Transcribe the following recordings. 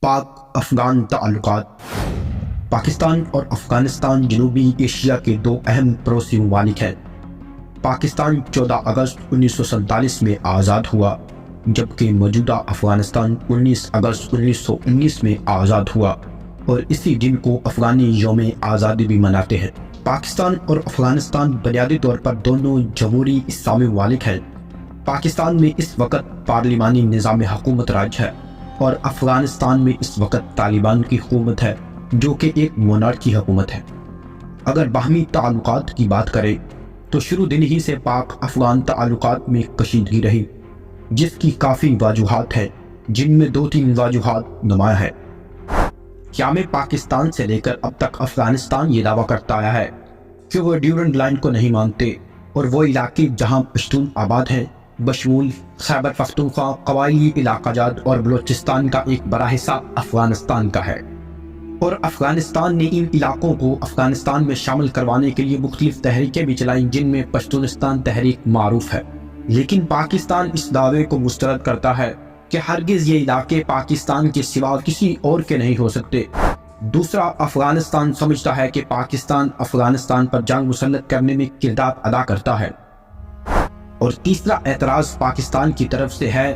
پاک افغان تعلقات۔ پاکستان اور افغانستان جنوبی ایشیا کے دو اہم پڑوسی ممالک ہیں۔ پاکستان 14 اگست 1947 میں آزاد ہوا، جبکہ موجودہ افغانستان 19 اگست 1919 میں آزاد ہوا اور اسی دن کو افغانی یوم آزادی بھی مناتے ہیں۔ پاکستان اور افغانستان بنیادی طور پر دونوں جمہوری اسلامی ممالک ہیں۔ پاکستان میں اس وقت پارلیمانی نظام حکومت راج ہے اور افغانستان میں اس وقت طالبان کی حکومت ہے، جو کہ ایک مونارکی حکومت ہے۔ اگر باہمی تعلقات کی بات کریں تو شروع دن ہی سے پاک افغان تعلقات میں کشیدگی رہی، جس کی کافی وجوہات ہیں، جن میں 2-3 وجوہات نمایاں ہیں۔ قیام پاکستان سے لے کر اب تک افغانستان یہ دعویٰ کرتا آیا ہے کہ وہ ڈیورنڈ لائن کو نہیں مانتے اور وہ علاقے جہاں پشتون آباد ہیں بشمول خیبر پختونخوا، قبائلی علاقہ جات اور بلوچستان کا ایک بڑا حصہ افغانستان کا ہے، اور افغانستان نے ان علاقوں کو افغانستان میں شامل کروانے کے لیے مختلف تحریکیں بھی چلائیں، جن میں پشتونستان تحریک معروف ہے۔ لیکن پاکستان اس دعوے کو مسترد کرتا ہے کہ ہرگز یہ علاقے پاکستان کے سوا کسی اور کے نہیں ہو سکتے۔ دوسرا، افغانستان سمجھتا ہے کہ پاکستان افغانستان پر جنگ مسلط کرنے میں کردار ادا کرتا ہے۔ اور تیسرا اعتراض پاکستان کی طرف سے ہے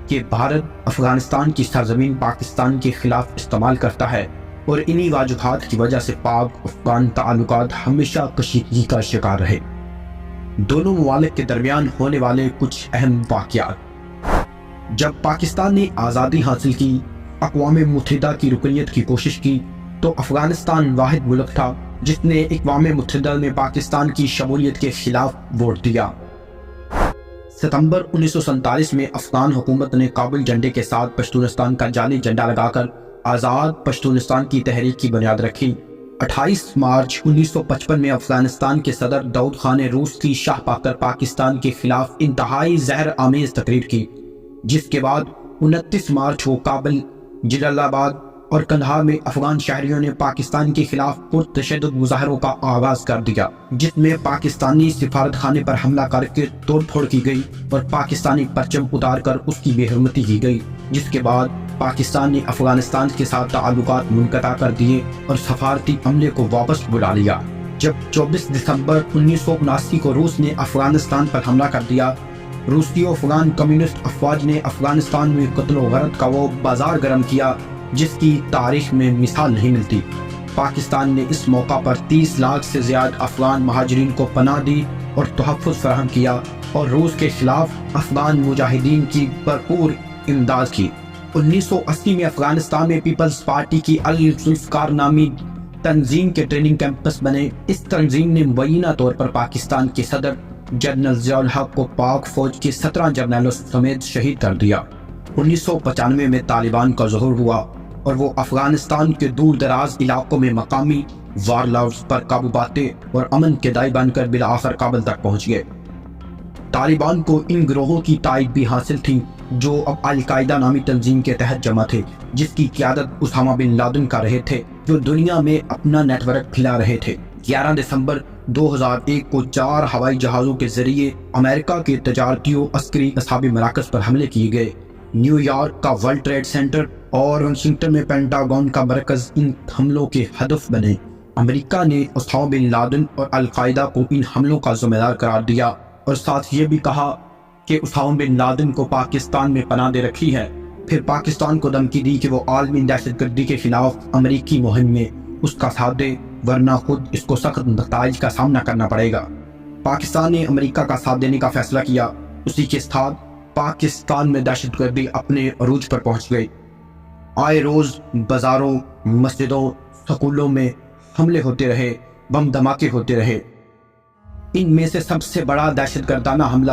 کہ بھارت افغانستان کی سرزمین پاکستان کے خلاف استعمال کرتا ہے، اور انہی وجوہات کی وجہ سے پاک افغان تعلقات ہمیشہ کشیدگی کا شکار رہے۔ دونوں ممالک کے درمیان ہونے والے کچھ اہم واقعات۔ جب پاکستان نے آزادی حاصل کی، اقوام متحدہ کی رکنیت کی کوشش کی، تو افغانستان واحد ملک تھا جس نے اقوام متحدہ میں پاکستان کی شمولیت کے خلاف ووٹ دیا۔ ستمبر 1947 میں افغان حکومت نے کابل جھنڈے کے ساتھ پشتونستان کا جعلی جھنڈا لگا کر آزاد پشتونستان کی تحریک کی بنیاد رکھی۔ 28 مارچ 1955 میں افغانستان کے صدر داؤد خان نے روس کی شاہ پا کر پاکستان کے خلاف انتہائی زہر آمیز تقریر کی، جس کے بعد 29 مارچ کو کابل، جلال آباد اور قندھار میں افغان شہریوں نے پاکستان کے خلاف پرتشدد مظاہروں کا آغاز کر دیا، جس میں پاکستانی سفارت خانے پر حملہ کر کے توڑ پھوڑ کی گئی اور پاکستانی پرچم اتار کر اس کی بے حرمتی کی گئی، جس کے بعد پاکستان نے افغانستان کے ساتھ تعلقات منقطع کر دیے اور سفارتی عملے کو واپس بلا لیا۔ جب 24 دسمبر 1979 کو روس نے افغانستان پر حملہ کر دیا، روسی و افغان کمیونسٹ افواج نے افغانستان میں قتل و غارت کا وہ بازار گرم کیا جس کی تاریخ میں مثال نہیں ملتی۔ پاکستان نے اس موقع پر 30 لاکھ سے زیادہ افغان مہاجرین کو پناہ دی اور تحفظ فراہم کیا، اور روس کے خلاف افغان مجاہدین کی بھرپور امداد کی۔ 1980 میں افغانستان میں پیپلز پارٹی کی الذوالفقار نامی تنظیم کے ٹریننگ کیمپس بنے۔ اس تنظیم نے مبینہ طور پر پاکستان کے صدر جنرل ضیاء الحق کو پاک فوج کے 17 جرنیلوں سمیت شہید کر دیا۔ 1995 میں طالبان کا ظہور ہوا اور وہ افغانستان کے دور دراز علاقوں میں مقامی وارلارڈز پر قابو پاتے اور امن کے داعی بن کر بالآخر کابل تک پہنچ گئے۔ طالبان کو ان گروہوں کی تائید بھی حاصل تھی جو اب القاعدہ نامی تنظیم کے تحت جمع تھے، جس کی قیادت اسامہ بن لادن کر رہے تھے، جو دنیا میں اپنا نیٹ ورک پھیلا رہے تھے۔ 11 دسمبر 2001 کو 4 ہوائی جہازوں کے ذریعے امریکہ کے تجارتی و عسکری اصحابی مراکز پر حملے کیے گئے۔ نیو یارک کا ورلڈ ٹریڈ سینٹر اور واشنگٹن میں پینٹاگون کا مرکز ان حملوں کے ہدف بنے۔ امریکہ نے اسامہ بن لادن اور القاعدہ کو ان حملوں کا ذمہ دار قرار دیا اور ساتھ یہ بھی کہا کہ اسامہ بن لادن کو پاکستان میں پناہ دے رکھی ہے۔ پھر پاکستان کو دھمکی دی کہ وہ عالمی دہشت گردی کے خلاف امریکی مہم میں اس کا ساتھ دے، ورنہ خود اس کو سخت نتائج کا سامنا کرنا پڑے گا۔ پاکستان نے امریکہ کا ساتھ دینے کا فیصلہ کیا۔ اسی کے ساتھ پاکستان میں دہشت گردی اپنے عروج پر پہنچ گئی۔ آئے روز بازاروں، مسجدوں، سکولوں میں حملے ہوتے رہے، بم دھماکے ہوتے رہے۔ ان میں سے سب سے بڑا دہشت گردانہ حملہ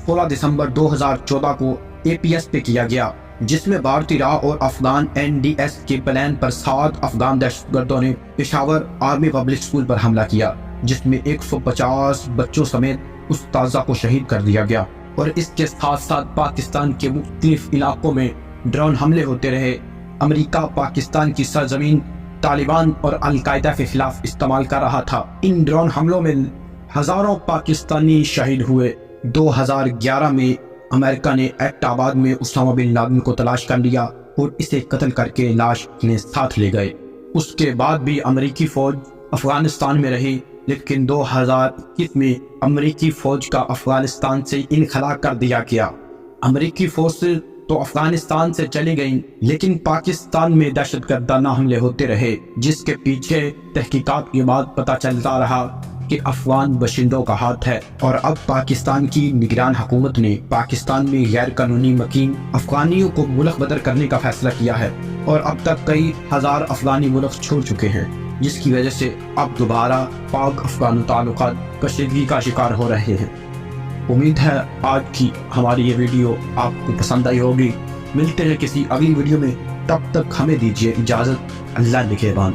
16 دسمبر 2014 کو APS پہ کیا گیا، جس میں بھارتی راہ اور افغان NDS کے پلان پر 7 افغان دہشت گردوں نے پشاور آرمی پبلک اسکول پر حملہ کیا، جس میں 150 بچوں سمیت اساتذہ کو شہید کر دیا گیا۔ اور اس کے ساتھ ساتھ پاکستان کے مختلف علاقوں میں ڈرون حملے ہوتے رہے۔ امریکہ پاکستان کی سرزمین طالبان اور القاعدہ کے خلاف استعمال کر رہا تھا۔ ان ڈرون حملوں میں ہزاروں پاکستانی شہید ہوئے۔ 2011 میں امریکہ نے ایبٹ آباد میں اسامہ بن لادن کو تلاش کر لیا اور اسے قتل کر کے لاش اپنے ساتھ لے گئے۔ اس کے بعد بھی امریکی فوج افغانستان میں رہی، لیکن 2021 میں امریکی فوج کا افغانستان سے انخلا کر دیا گیا۔ امریکی فورسز تو افغانستان سے چلی گئیں، لیکن پاکستان میں دہشت گردانہ حملے ہوتے رہے، جس کے پیچھے تحقیقات کے بعد پتہ چلتا رہا کہ افغان باشندوں کا ہاتھ ہے۔ اور اب پاکستان کی نگران حکومت نے پاکستان میں غیر قانونی مقیم افغانیوں کو ملک بدر کرنے کا فیصلہ کیا ہے، اور اب تک کئی ہزار افغانی ملک چھوڑ چکے ہیں، جس کی وجہ سے اب دوبارہ پاک افغان تعلقات کشیدگی کا شکار ہو رہے ہیں۔ امید ہے آج کی ہماری یہ ویڈیو آپ کو پسند آئی ہوگی۔ ملتے ہیں کسی اگلی ویڈیو میں، تب تک ہمیں دیجیے اجازت۔ اللہ نگہبان۔